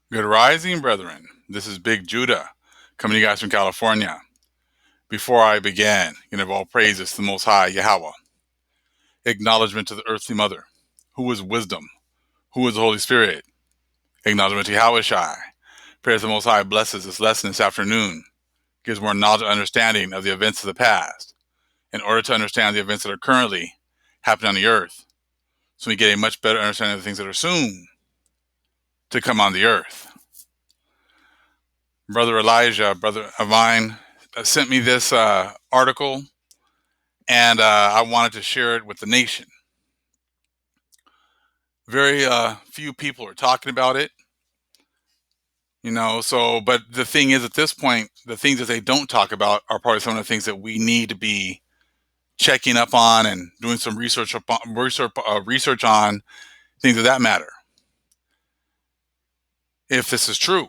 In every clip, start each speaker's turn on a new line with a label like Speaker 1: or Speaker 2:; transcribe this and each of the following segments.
Speaker 1: Good rising, brethren. This is Big Judah coming to you guys from California. Before I begin, give all praises to the Most High Yahweh. Acknowledgement to the earthly mother, who is wisdom, who is the Holy Spirit. Acknowledgement to Yahweh Shai. Prayers the Most High blesses this lesson this afternoon, gives more knowledge and understanding of the events of the past, in order to understand the events that are currently happening on the earth, so we get a much better understanding of the things that are soon to come on the earth. Brother Elijah, brother of mine, sent me this article, and I wanted to share it with the nation. Very few people are talking about it, but the thing is, at this point, the things that they don't talk about are probably some of the things that we need to be checking up on and doing some research on things of that matter. If this is true,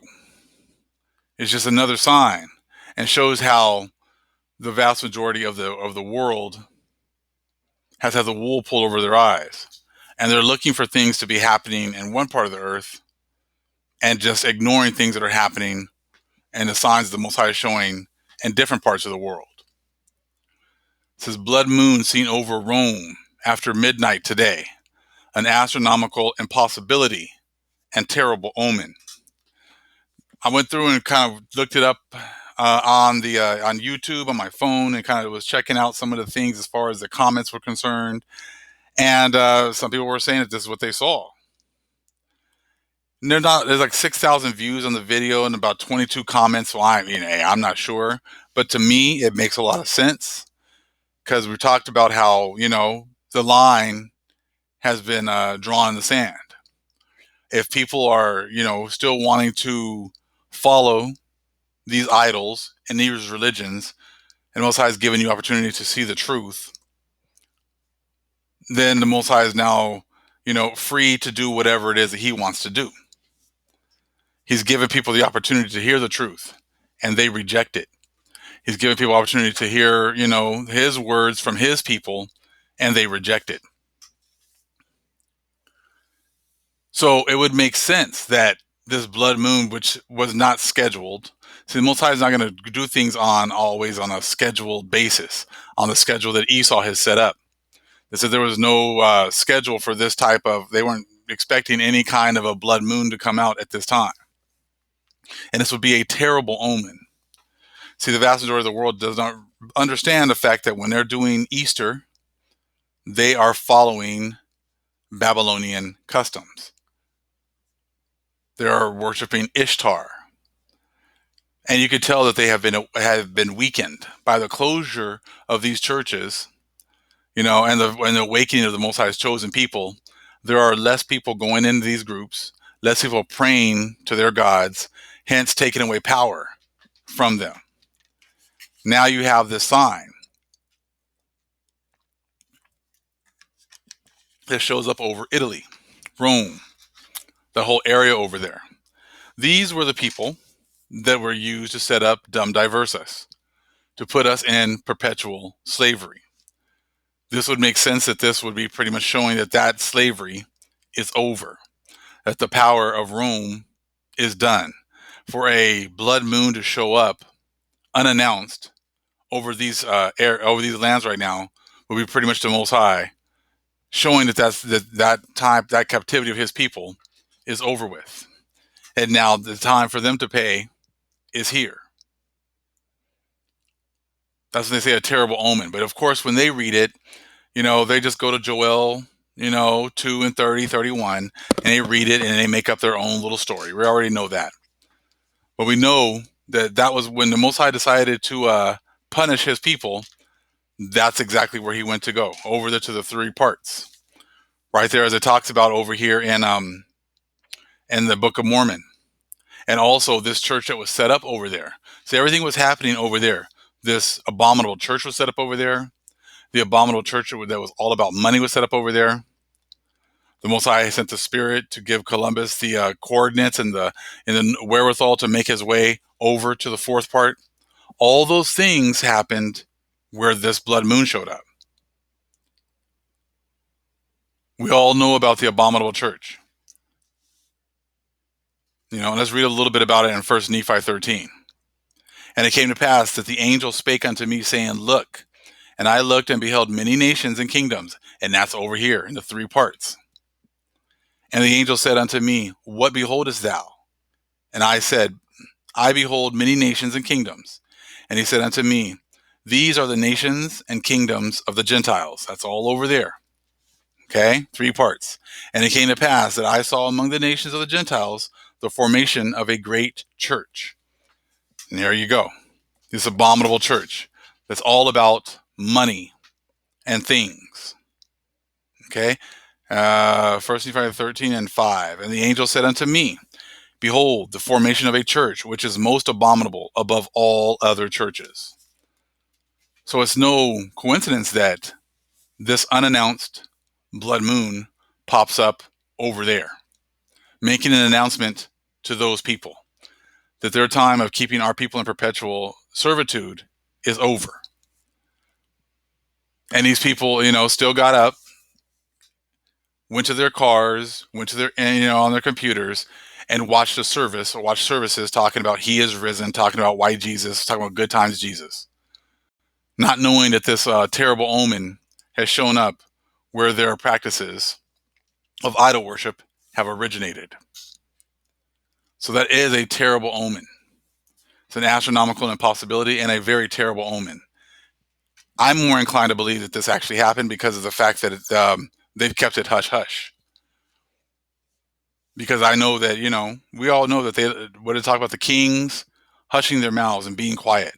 Speaker 1: it's just another sign and shows how the vast majority of the world has had the wool pulled over their eyes, and they're looking for things to be happening in one part of the earth and just ignoring things that are happening and the signs the Most High is showing in different parts of the world. It says, blood moon seen over Rome after midnight today, an astronomical impossibility and terrible omen. I went through and kind of looked it up on YouTube on my phone, and kind of was checking out some of the things as far as the comments were concerned. And some people were saying that this is what they saw. There's like 6,000 views on the video and about 22 comments. So I'm not sure, but to me, it makes a lot of sense, because we talked about how, the line has been drawn in the sand. If people are, still wanting to follow these idols and these religions, and Most High has given you opportunity to see the truth, then the Most High is now, free to do whatever it is that He wants to do. He's given people the opportunity to hear the truth, and they reject it. He's given people opportunity to hear, His words from His people, and they reject it. So it would make sense that this blood moon, which was not scheduled, see, the Most High is not going to do things always on a scheduled basis, on the schedule that Esau has set up. They said there was no schedule for this type of, they weren't expecting any kind of a blood moon to come out at this time. And this would be a terrible omen. See, the vast majority of the world does not understand the fact that when they're doing Easter, they are following Babylonian customs. They are worshiping Ishtar. And you could tell that they have been weakened by the closure of these churches, and the awakening of the Most High's chosen people. There are less people going into these groups, less people praying to their gods, hence taking away power from them. Now you have this sign that shows up over Italy, Rome, the whole area over there. These were the people that were used to set up Dum Diversas, to put us in perpetual slavery. This would make sense that this would be pretty much showing that slavery is over, that the power of Rome is done. For a blood moon to show up unannounced over these lands right now would be pretty much the Most High showing that captivity of His people is over with, and now the time for them to pay is here. That's when they say a terrible omen. But of course, when they read it, they just go to Joel, 2 and 30, 31, and they read it and they make up their own little story. We already know that. But we know that was when the Most High decided to punish His people. That's exactly where He went to go, over there to the three parts. Right there, as it talks about over here in the Book of Mormon. And also this church that was set up over there. So everything was happening over there. This abominable church was set up over there. The abominable church that was all about money was set up over there. The Most High sent the Spirit to give Columbus the coordinates and the wherewithal to make his way over to the fourth part. All those things happened where this blood moon showed up. We all know about the abominable church. And let's read a little bit about it in 1 Nephi 13. And it came to pass that the angel spake unto me, saying, Look. And I looked and beheld many nations and kingdoms, and that's over here in the three parts. And the angel said unto me, What beholdest thou? And I said, I behold many nations and kingdoms. And he said unto me, These are the nations and kingdoms of the Gentiles. That's all over there. Okay, three parts. And it came to pass that I saw among the nations of the Gentiles the formation of a great church. And there you go. This abominable church that's all about money and things. Okay. 1 Nephi 13 and 5. And the angel said unto me, Behold, the formation of a church, which is most abominable above all other churches. So it's no coincidence that this unannounced blood moon pops up over there, making an announcement to those people that their time of keeping our people in perpetual servitude is over. And these people, still got up, went to their cars, went to their, on their computers, and watched a service or watched services talking about He is risen, talking about white Jesus, talking about good times Jesus, not knowing that this terrible omen has shown up where their practices of idol worship have originated. So that is a terrible omen. It's an astronomical impossibility and a very terrible omen. I'm more inclined to believe that this actually happened because of the fact that they've kept it hush-hush. Because I know that, we all know that when they talk about the kings hushing their mouths and being quiet,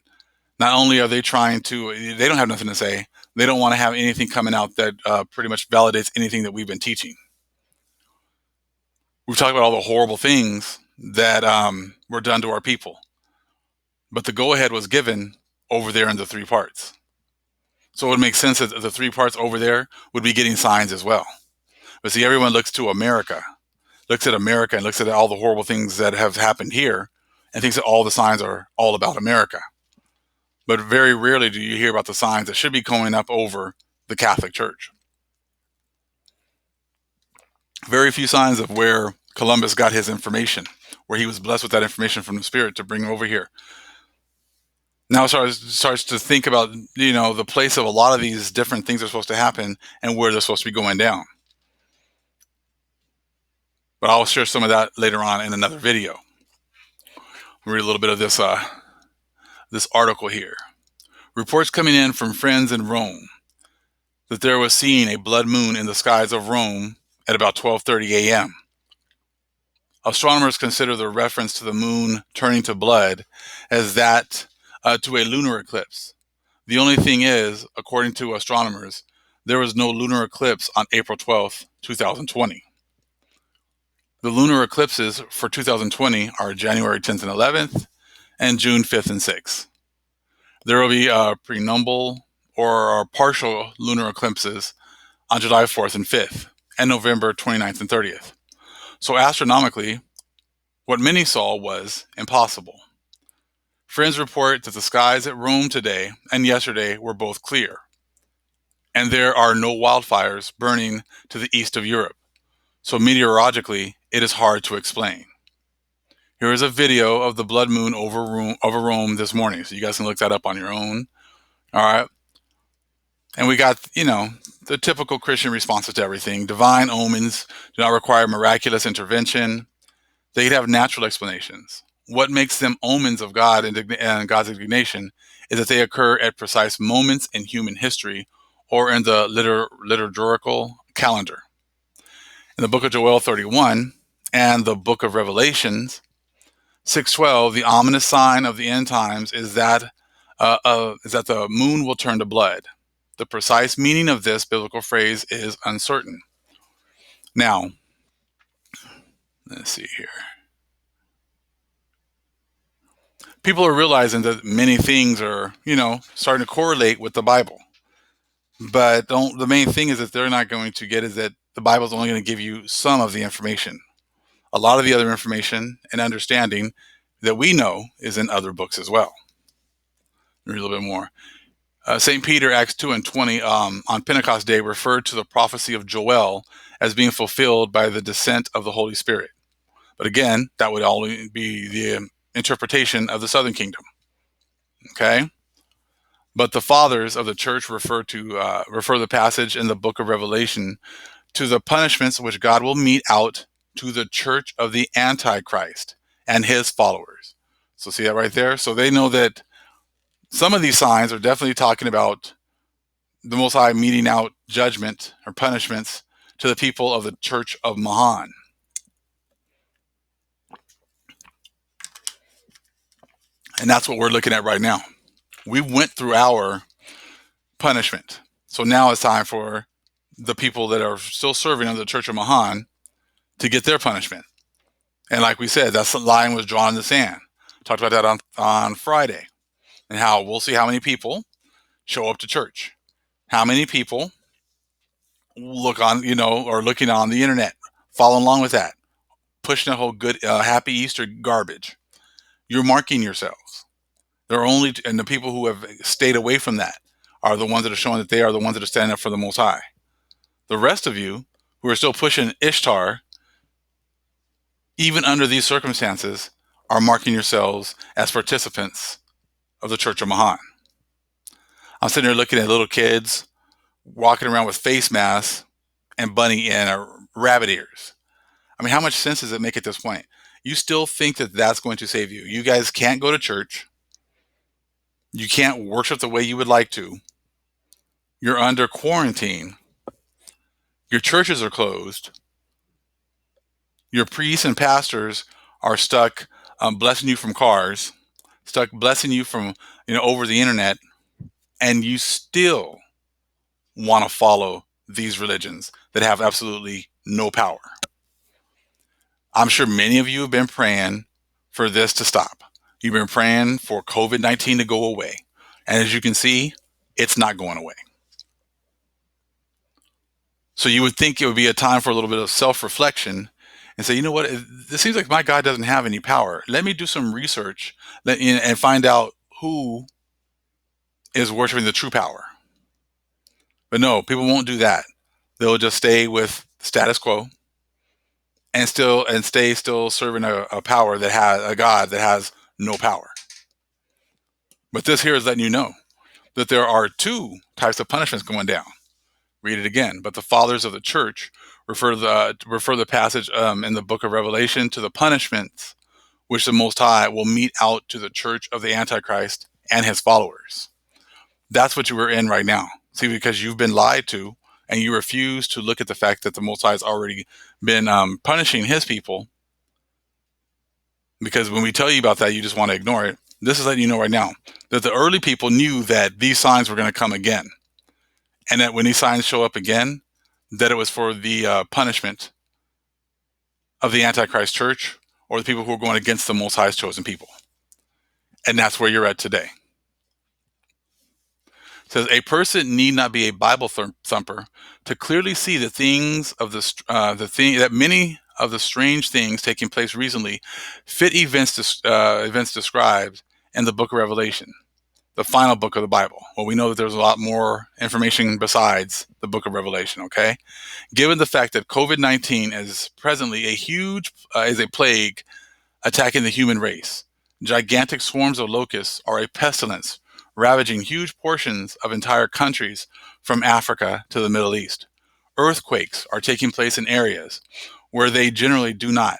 Speaker 1: not only are they they don't have nothing to say, they don't want to have anything coming out that pretty much validates anything that we've been teaching. We've talked about all the horrible things that were done to our people. But the go-ahead was given over there in the three parts. So it would make sense that the three parts over there would be getting signs as well. But see, everyone looks to America, looks at America and looks at all the horrible things that have happened here and thinks that all the signs are all about America. But very rarely do you hear about the signs that should be going up over the Catholic Church. Very few signs of where Columbus got his information, where he was blessed with that information from the Spirit to bring over here. Now starts to think about, the place of a lot of these different things that are supposed to happen and where they're supposed to be going down. But I'll share some of that later on in another video. I'll read a little bit of this article here. Reports coming in from friends in Rome that there was seen a blood moon in the skies of Rome at about 12:30 a.m. Astronomers consider the reference to the moon turning to blood as that to a lunar eclipse. The only thing is, according to astronomers, there was no lunar eclipse on April 12th, 2020. The lunar eclipses for 2020 are January 10th and 11th and June 5th and 6th. There will be prenumbal or partial lunar eclipses on July 4th and 5th and November 29th and 30th. So astronomically, what many saw was impossible. Friends report that the skies at Rome today and yesterday were both clear, and there are no wildfires burning to the east of Europe. So meteorologically, it is hard to explain. Here is a video of the blood moon over Rome this morning, so you guys can look that up on your own. All right. And we got, the typical Christian responses to everything. Divine omens do not require miraculous intervention. They have natural explanations. What makes them omens of God and God's indignation is that they occur at precise moments in human history or in the liturgical calendar. In the book of Joel 31 and the book of Revelations 6:12, the ominous sign of the end times is that the moon will turn to blood. The precise meaning of this biblical phrase is uncertain. Now, let's see here. People are realizing that many things are, starting to correlate with the Bible. But the main thing is that they're not going to get is that the Bible is only going to give you some of the information. A lot of the other information and understanding that we know is in other books as well. Read a little bit more. St. Peter, Acts 2 and 20, on Pentecost Day, referred to the prophecy of Joel as being fulfilled by the descent of the Holy Spirit. But again, that would only be the interpretation of the southern kingdom. Okay? But the fathers of the church refer the passage in the book of Revelation to the punishments which God will mete out to the church of the Antichrist and his followers. So see that right there? So they know that some of these signs are definitely talking about the Most High meting out judgment or punishments to the people of the church of Mahan. And that's what we're looking at right now. We went through our punishment. So now it's time for the people that are still serving under the church of Mahan to get their punishment. And like we said, that's the line was drawn in the sand. Talked about that on Friday, and how we'll see how many people show up to church, how many people look on, or looking on the internet, following along with that, pushing the whole good, happy Easter garbage. You're marking yourselves. And the people who have stayed away from that are the ones that are showing that they are the ones that are standing up for the Most High. The rest of you who are still pushing Ishtar, even under these circumstances, are marking yourselves as participants of the Church of Mahan. I'm sitting there looking at little kids walking around with face masks and bunny and rabbit ears. I mean, how much sense does it make at this point? You still think that that's going to save you? You guys can't go to church. You can't worship the way you would like to. You're under quarantine. Your churches are closed. Your priests and pastors are stuck blessing you from cars, stuck blessing you from, over the internet, and you still want to follow these religions that have absolutely no power. I'm sure many of you have been praying for this to stop. You've been praying for COVID-19 to go away. And as you can see, it's not going away. So you would think it would be a time for a little bit of self-reflection and say, you know what, this seems like my God doesn't have any power. Let me do some research and find out who is worshiping the true power. But no, people won't do that. They'll just stay with status quo and stay serving a power that has a God that has no power. But this here is letting you know that there are two types of punishments going down. Read it again. But the fathers of the church refer the passage in the book of Revelation to the punishments which the Most High will mete out to the church of the Antichrist and his followers. That's what you were in right now. See, because you've been lied to and you refuse to look at the fact that the Most High has already been punishing his people. Because when we tell you about that, you just want to ignore it. This is letting you know right now that the early people knew that these signs were going to come again. And that when these signs show up again, that it was for the punishment of the Antichrist church or the people who are going against the Most High's chosen people. And that's where you're at today. It says, a person need not be a Bible thumper to clearly see the things of that many of the strange things taking place recently fit events described in the book of Revelation, the final book of the Bible. Well, we know that there's a lot more information besides the book of Revelation, okay? Given the fact that COVID-19 is presently is a plague attacking the human race. Gigantic swarms of locusts are a pestilence, ravaging huge portions of entire countries from Africa to the Middle East. Earthquakes are taking place in areas where they generally do not.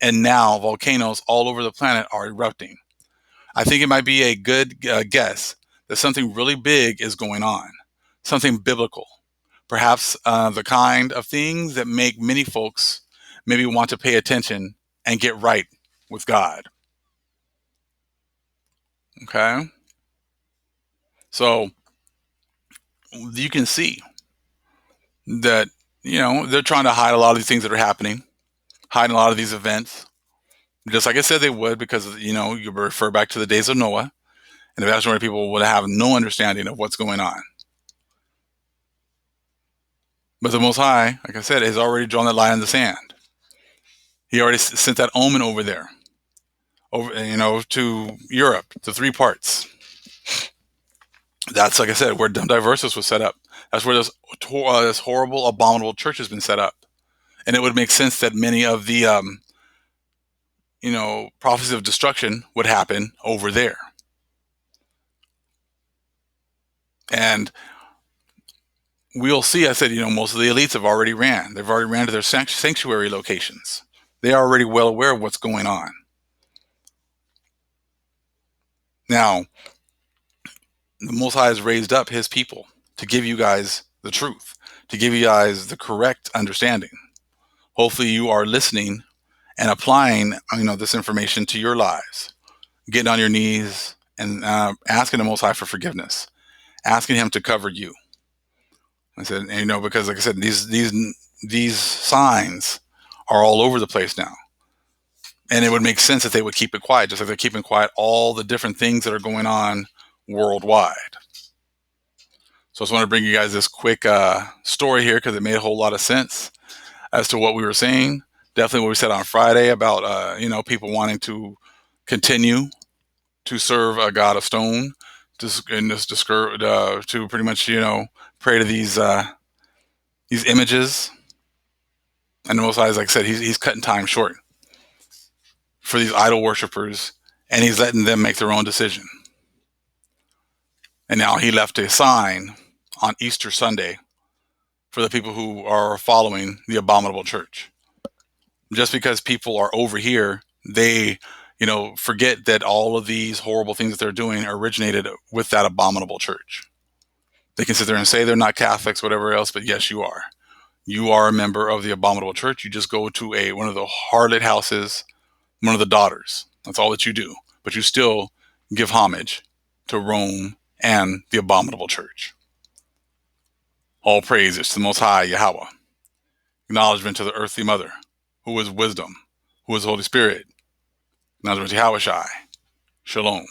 Speaker 1: And now volcanoes all over the planet are erupting. I think it might be a good guess that something really big is going on, something biblical, perhaps the kind of things that make many folks maybe want to pay attention and get right with God. Okay? So you can see that, they're trying to hide a lot of these things that are happening, hiding a lot of these events, just like I said they would, because, you refer back to the days of Noah, and the vast majority of people would have no understanding of what's going on. But the Most High, like I said, has already drawn that line in the sand. He already sent that Omen over there, to Europe, to 3 parts. That's, like I said, where Diversus was set up. That's where this horrible, abominable church has been set up. And it would make sense that many of the prophecies of destruction would happen over there. And we'll see, I said, most of the elites have already ran. They've already ran to their sanctuary locations. They are already well aware of what's going on. Now, the Most High has raised up his people to give you guys the truth, to give you guys the correct understanding. Hopefully you are listening and applying, this information to your lives, getting on your knees and asking the Most High for forgiveness, asking him to cover you. I said, and, because like I said, these signs are all over the place now. And it would make sense that they would keep it quiet, just like they're keeping quiet all the different things that are going on worldwide. So I just want to bring you guys this quick story here because it made a whole lot of sense as to what we were saying. Definitely what we said on Friday about, people wanting to continue to serve a god of stone, to pretty much, pray to these images. And the Most High, like I said, he's cutting time short for these idol worshipers, and he's letting them make their own decision. And now he left a sign on Easter Sunday for the people who are following the abominable church. Just because people are over here, they, forget that all of these horrible things that they're doing originated with that abominable church. They can sit there and say they're not Catholics, whatever else, but yes, you are. You are a member of the abominable church. You just go to one of the harlot houses, one of the daughters. That's all that you do. But you still give homage to Rome and the abominable church. All praises to the Most High Yahweh. Acknowledgement to the earthly mother, who is wisdom, who is the Holy Spirit. Acknowledgement to Yahweh Shai. Shalom.